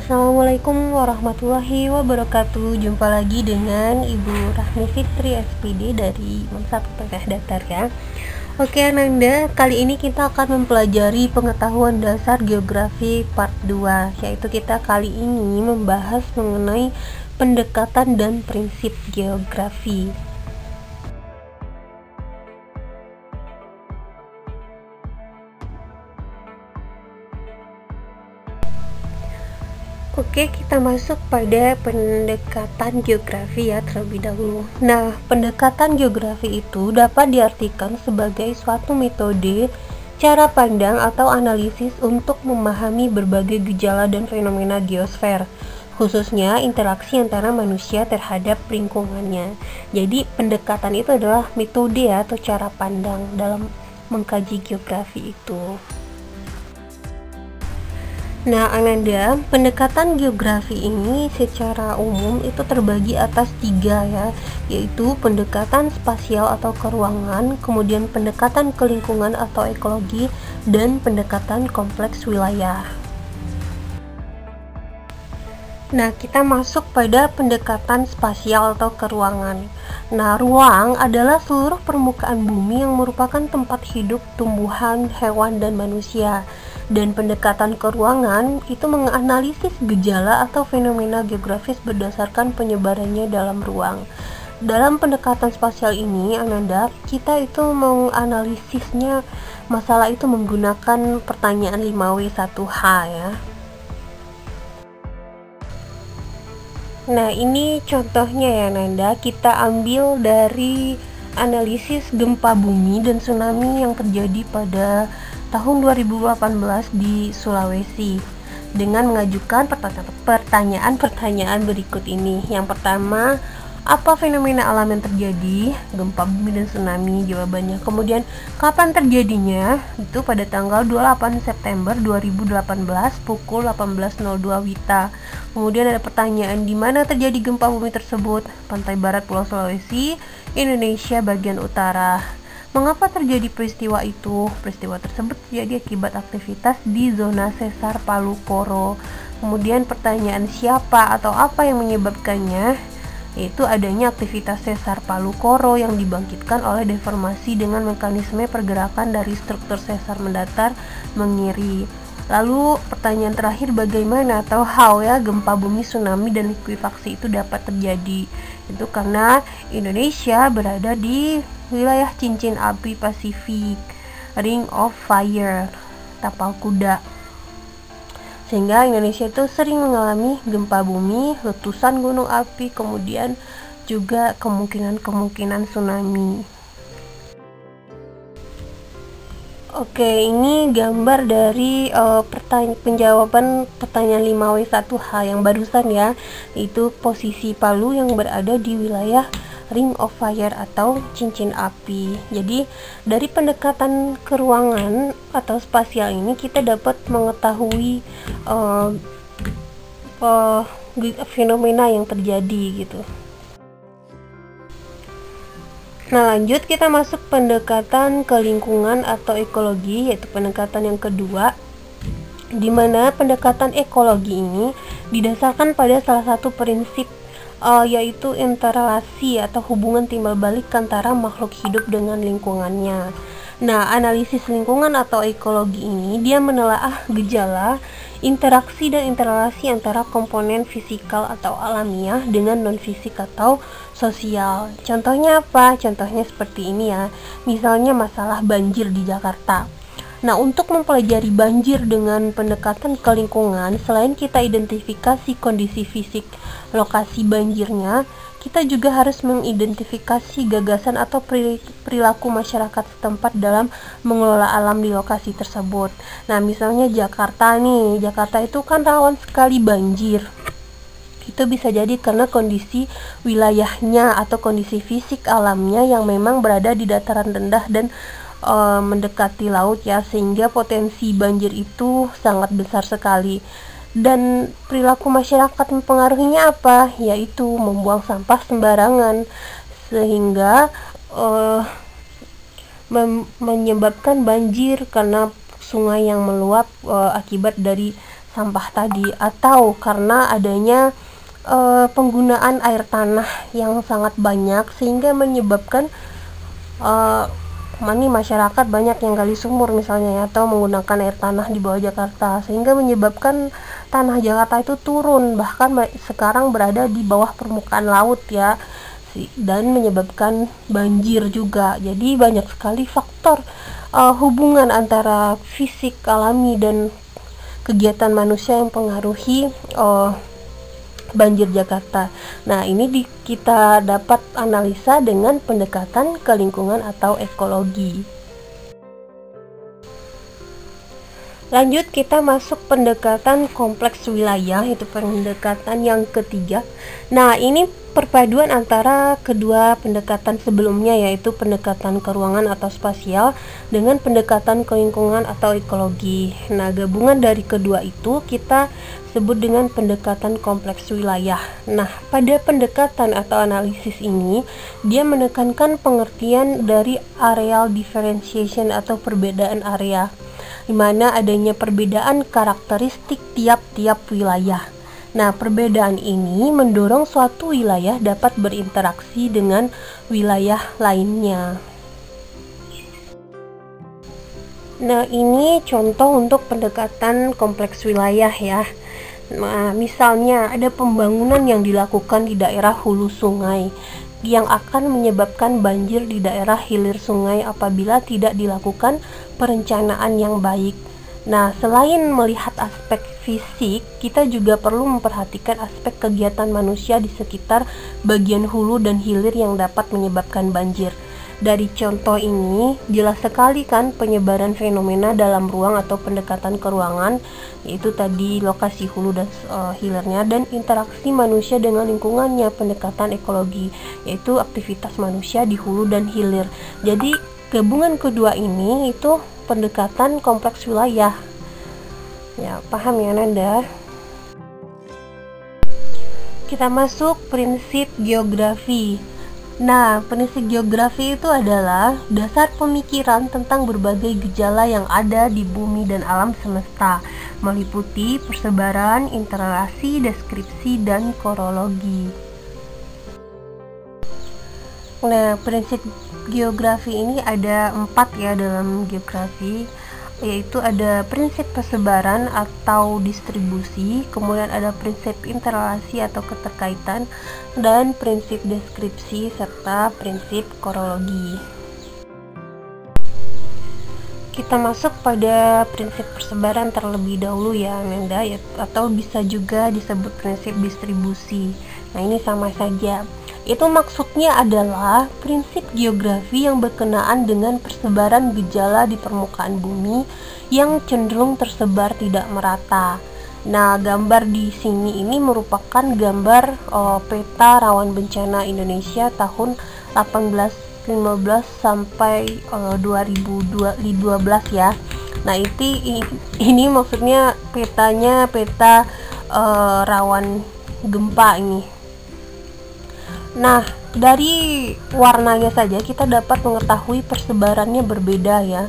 Assalamualaikum warahmatullahi wabarakatuh. Jumpa lagi dengan Ibu Rahmi Fitri SPD dari Satu Tengah Datar ya. Oke Ananda, kali ini kita akan mempelajari pengetahuan dasar geografi part 2, yaitu kita kali ini membahas mengenai pendekatan dan prinsip geografi. Oke, kita masuk pada pendekatan geografi ya terlebih dahulu. Nah, pendekatan geografi itu dapat diartikan sebagai suatu metode, cara pandang atau analisis untuk memahami berbagai gejala dan fenomena geosfer, khususnya interaksi antara manusia terhadap lingkungannya. Jadi, pendekatan itu adalah metode atau cara pandang dalam mengkaji geografi itu. Nah, Ananda, pendekatan geografi ini secara umum itu terbagi atas 3 ya, yaitu pendekatan spasial atau keruangan, kemudian pendekatan ke lingkungan atau ekologi, dan pendekatan kompleks wilayah. Nah, kita masuk pada pendekatan spasial atau keruangan. Nah, ruang adalah seluruh permukaan bumi yang merupakan tempat hidup tumbuhan, hewan, dan manusia. Dan pendekatan keruangan itu menganalisis gejala atau fenomena geografis berdasarkan penyebarannya dalam ruang. Dalam pendekatan spasial ini, Ananda, kita itu menganalisisnya masalah itu menggunakan pertanyaan 5W1H ya. Nah, ini contohnya ya Nanda, kita ambil dari analisis gempa bumi dan tsunami yang terjadi pada tahun 2018 di Sulawesi dengan mengajukan pertanyaan-pertanyaan berikut ini. Yang pertama, apa fenomena alam yang terjadi? Gempa bumi dan tsunami, jawabannya. Kemudian, kapan terjadinya? Itu pada tanggal 28 September 2018 pukul 18.02 WITA. Kemudian ada pertanyaan, di mana terjadi gempa bumi tersebut? Pantai barat Pulau Sulawesi, Indonesia bagian utara. Mengapa terjadi peristiwa itu? Peristiwa tersebut terjadi akibat aktivitas di zona sesar Palu Koro. Kemudian pertanyaan, siapa atau apa yang menyebabkannya? Yaitu adanya aktivitas sesar Palu Koro yang dibangkitkan oleh deformasi dengan mekanisme pergerakan dari struktur sesar mendatar mengiri. Lalu pertanyaan terakhir, bagaimana atau how ya gempa bumi, tsunami, dan likuifaksi itu dapat terjadi? Itu karena Indonesia berada di wilayah cincin api Pasifik, Ring of Fire, tapal kuda, sehingga Indonesia itu sering mengalami gempa bumi, letusan gunung api, kemudian juga kemungkinan tsunami. Oke, ini gambar dari penjawaban pertanyaan 5W1H yang barusan ya, itu posisi Palu yang berada di wilayah Ring of Fire atau cincin api. Jadi dari pendekatan keruangan atau spasial ini kita dapat mengetahui fenomena yang terjadi gitu. Nah, lanjut kita masuk pendekatan ke lingkungan atau ekologi, yaitu pendekatan yang kedua, di mana pendekatan ekologi ini didasarkan pada salah satu prinsip yaitu interrelasi atau hubungan timbal balik antara makhluk hidup dengan lingkungannya. Nah, analisis lingkungan atau ekologi ini dia menelaah gejala, interaksi dan interrelasi antara komponen fisikal atau alamiah dengan non-fisik atau sosial. Contohnya apa? Contohnya seperti ini ya. Misalnya masalah banjir di Jakarta. Nah, untuk mempelajari banjir dengan pendekatan ke lingkungan, selain kita identifikasi kondisi fisik lokasi banjirnya, kita juga harus mengidentifikasi gagasan atau perilaku masyarakat setempat dalam mengelola alam di lokasi tersebut. Nah, misalnya Jakarta nih, Jakarta itu kan rawan sekali banjir. Itu bisa jadi karena kondisi wilayahnya atau kondisi fisik alamnya yang memang berada di dataran rendah dan mendekati laut ya, sehingga potensi banjir itu sangat besar sekali. Dan perilaku masyarakat mempengaruhinya apa? Yaitu membuang sampah sembarangan, sehingga menyebabkan banjir karena sungai yang meluap akibat dari sampah tadi, atau karena adanya penggunaan air tanah yang sangat banyak sehingga menyebabkan masyarakat banyak yang gali sumur misalnya ya, atau menggunakan air tanah di bawah Jakarta sehingga menyebabkan tanah Jakarta itu turun, bahkan sekarang berada di bawah permukaan laut ya, dan menyebabkan banjir juga. Jadi banyak sekali faktor hubungan antara fisik alami dan kegiatan manusia yang pengaruhi banjir Jakarta. Nah, ini kita dapat analisa dengan pendekatan ke lingkungan atau ekologi. Lanjut, kita masuk pendekatan kompleks wilayah, itu pendekatan yang ketiga. Nah, ini perpaduan antara kedua pendekatan sebelumnya, yaitu pendekatan ke ruangan atau spasial dengan pendekatan ke lingkungan atau ekologi. Nah, gabungan dari kedua itu kita sebut dengan pendekatan kompleks wilayah. Nah, pada pendekatan atau analisis ini, dia menekankan pengertian dari areal differentiation atau perbedaan area, di mana adanya perbedaan karakteristik tiap-tiap wilayah. Nah, perbedaan ini mendorong suatu wilayah dapat berinteraksi dengan wilayah lainnya. Nah, ini contoh untuk pendekatan kompleks wilayah ya. Nah, misalnya ada pembangunan yang dilakukan di daerah hulu sungai yang akan menyebabkan banjir di daerah hilir sungai apabila tidak dilakukan perencanaan yang baik. Nah, selain melihat aspek fisik, kita juga perlu memperhatikan aspek kegiatan manusia di sekitar bagian hulu dan hilir yang dapat menyebabkan banjir. Dari contoh ini, jelas sekali kan penyebaran fenomena dalam ruang atau pendekatan ke ruangan, yaitu tadi lokasi hulu dan hilirnya, dan interaksi manusia dengan lingkungannya, pendekatan ekologi, yaitu aktivitas manusia di hulu dan hilir. Jadi, gabungan kedua ini itu pendekatan kompleks wilayah. Ya, paham ya Nanda? Kita masuk prinsip geografi. Nah, prinsip geografi itu adalah dasar pemikiran tentang berbagai gejala yang ada di bumi dan alam semesta, meliputi persebaran, interelasi, deskripsi, dan korologi. Nah, prinsip geografi ini ada 4 ya dalam geografi, yaitu ada prinsip persebaran atau distribusi, kemudian ada prinsip interelasi atau keterkaitan, dan prinsip deskripsi serta prinsip korologi. Kita masuk pada prinsip persebaran terlebih dahulu ya Nanda, atau bisa juga disebut prinsip distribusi. Nah, ini sama saja. Itu maksudnya adalah prinsip geografi yang berkenaan dengan persebaran gejala di permukaan bumi yang cenderung tersebar tidak merata. Nah, gambar di sini ini merupakan gambar peta rawan bencana Indonesia tahun 1815 sampai 2012 ya. Nah, ini maksudnya peta rawan gempa ini. Nah, dari warnanya saja kita dapat mengetahui persebarannya berbeda ya,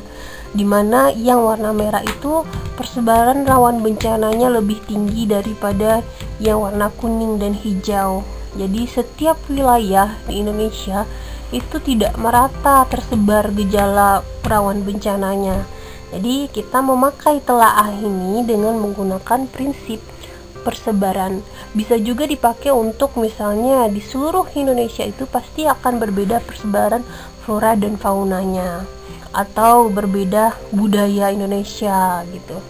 dimana yang warna merah itu persebaran rawan bencananya lebih tinggi daripada yang warna kuning dan hijau. Jadi setiap wilayah di Indonesia itu tidak merata tersebar gejala rawan bencananya. Jadi kita memakai telaah ini dengan menggunakan prinsip persebaran. Bisa juga dipakai untuk misalnya di seluruh Indonesia itu pasti akan berbeda persebaran flora dan faunanya, atau berbeda budaya Indonesia gitu.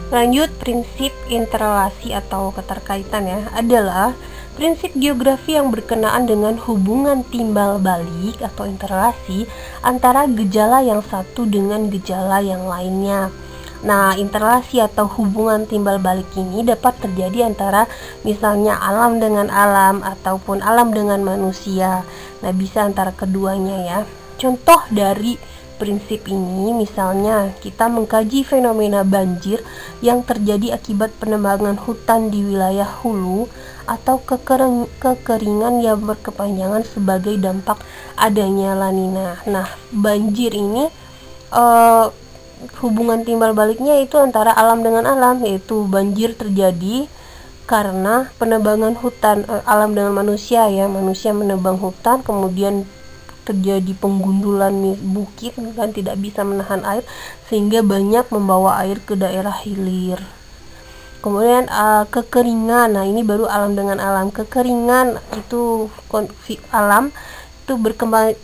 Lanjut, prinsip interelasi atau keterkaitan ya, adalah prinsip geografi yang berkenaan dengan hubungan timbal balik atau interelasi antara gejala yang satu dengan gejala yang lainnya. Nah, interelasi atau hubungan timbal balik ini dapat terjadi antara misalnya alam dengan alam ataupun alam dengan manusia. Nah, bisa antara keduanya ya. Contoh dari prinsip ini misalnya kita mengkaji fenomena banjir yang terjadi akibat penebangan hutan di wilayah hulu atau kekeringan yang berkepanjangan sebagai dampak adanya La Nina. Nah, banjir ini hubungan timbal baliknya itu antara alam dengan alam, yaitu banjir terjadi karena penebangan hutan, alam dengan manusia ya, manusia menebang hutan, kemudian terjadi penggundulan bukit dan tidak bisa menahan air sehingga banyak membawa air ke daerah hilir. Kemudian kekeringan, nah ini baru alam dengan alam. Kekeringan itu alam itu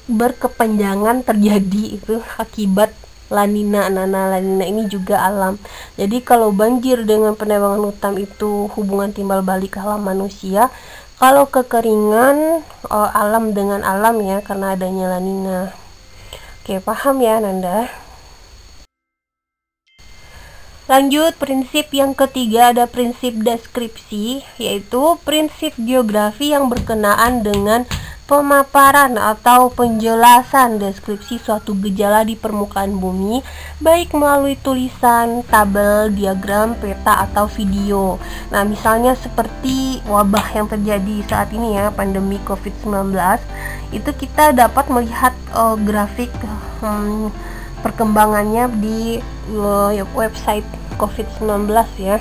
berkepanjangan terjadi itu akibat lanina. Nah, lanina ini juga alam. Jadi kalau banjir dengan penebangan hutan itu hubungan timbal balik alam manusia. Kalau kekeringan alam dengan alam ya, karena adanya lanina. Oke, paham ya Nanda? Lanjut, prinsip yang ketiga ada prinsip deskripsi, yaitu prinsip geografi yang berkenaan dengan pemaparan atau penjelasan deskripsi suatu gejala di permukaan bumi, baik melalui tulisan, tabel, diagram, peta, atau video. Nah, misalnya seperti wabah yang terjadi saat ini ya, pandemi COVID-19, itu kita dapat melihat grafik perkembangannya di website COVID-19 ya.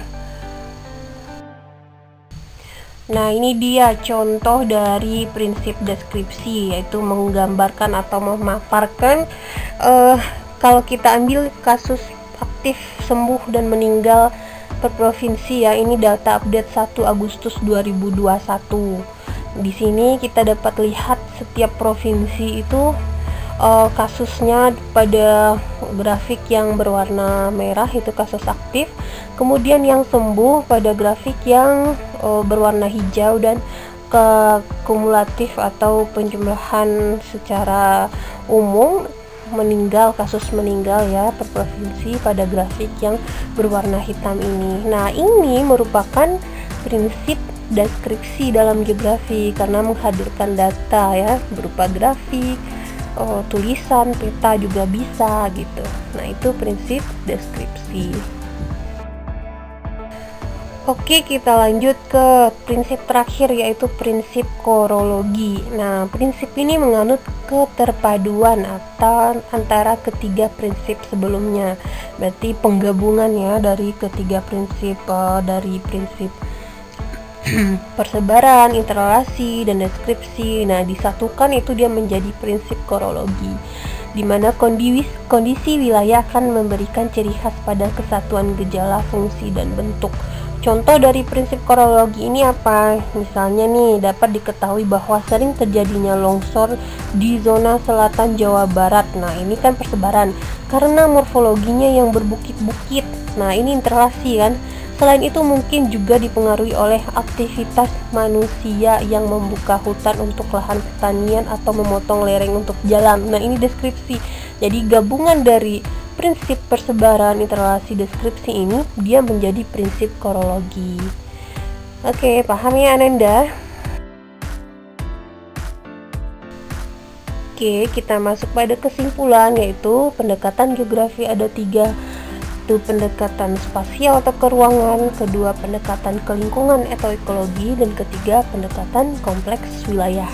Nah, ini dia contoh dari prinsip deskripsi, yaitu menggambarkan atau memaparkan. Kalau kita ambil kasus aktif, sembuh, dan meninggal per provinsi ya, ini data update 1 Agustus 2021. Di sini kita dapat lihat setiap provinsi itu kasusnya pada grafik yang berwarna merah itu kasus aktif, kemudian yang sembuh pada grafik yang berwarna hijau, dan kumulatif atau penjumlahan secara umum kasus meninggal ya per provinsi pada grafik yang berwarna hitam ini. Nah, ini merupakan prinsip deskripsi dalam geografi karena menghadirkan data ya berupa grafik, tulisan, peta juga bisa gitu. Nah, itu prinsip deskripsi. Oke, kita lanjut ke prinsip terakhir, yaitu prinsip korologi. Nah, prinsip ini menganut keterpaduan atau antara ketiga prinsip sebelumnya. Berarti penggabungan ya dari ketiga prinsip, dari prinsip persebaran, interrelasi, dan deskripsi. Nah, disatukan itu dia menjadi prinsip korologi, di mana kondisi wilayah akan memberikan ciri khas pada kesatuan gejala, fungsi, dan bentuk. Contoh dari prinsip korologi ini apa? Misalnya nih, dapat diketahui bahwa sering terjadinya longsor di zona selatan Jawa Barat. Nah, ini kan persebaran karena morfologinya yang berbukit-bukit. Nah, ini interrelasi kan. Selain itu mungkin juga dipengaruhi oleh aktivitas manusia yang membuka hutan untuk lahan pertanian atau memotong lereng untuk jalan. Nah, ini deskripsi. Jadi gabungan dari prinsip persebaran, interrelasi, deskripsi ini dia menjadi prinsip korologi. Oke, paham ya Ananda? Oke, kita masuk pada kesimpulan, yaitu pendekatan geografi ada 3. Itu pendekatan spasial atau keruangan, kedua pendekatan ke lingkungan atau ekologi, dan ketiga pendekatan kompleks wilayah.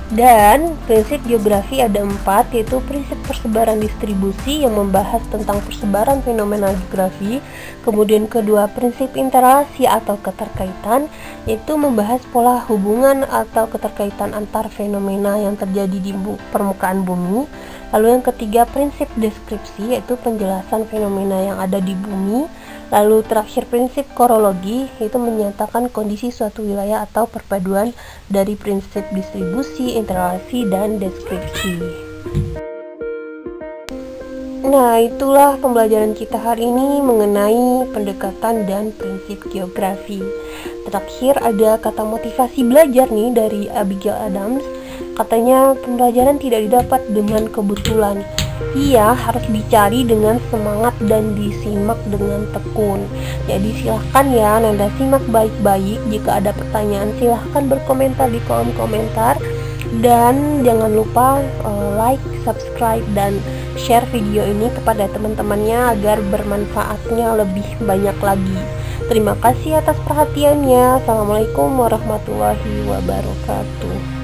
Dan prinsip geografi ada 4, yaitu prinsip persebaran distribusi yang membahas tentang persebaran fenomena geografi. Kemudian kedua prinsip interrelasi atau keterkaitan, yaitu membahas pola hubungan atau keterkaitan antar fenomena yang terjadi di permukaan bumi. Lalu yang ketiga prinsip deskripsi, yaitu penjelasan fenomena yang ada di bumi. Lalu terakhir prinsip korologi, yaitu menyatakan kondisi suatu wilayah atau perpaduan dari prinsip distribusi, interrelasi, dan deskripsi. Nah, itulah pembelajaran kita hari ini mengenai pendekatan dan prinsip geografi. Terakhir ada kata motivasi belajar nih dari Abigail Adams. Katanya pembelajaran tidak didapat dengan kebetulan. Ia harus dicari dengan semangat dan disimak dengan tekun. Jadi silahkan ya Nanda simak baik-baik. Jika ada pertanyaan silahkan berkomentar di kolom komentar. Dan jangan lupa like, subscribe, dan share video ini kepada teman-temannya agar bermanfaatnya lebih banyak lagi. Terima kasih atas perhatiannya. Assalamualaikum warahmatullahi wabarakatuh.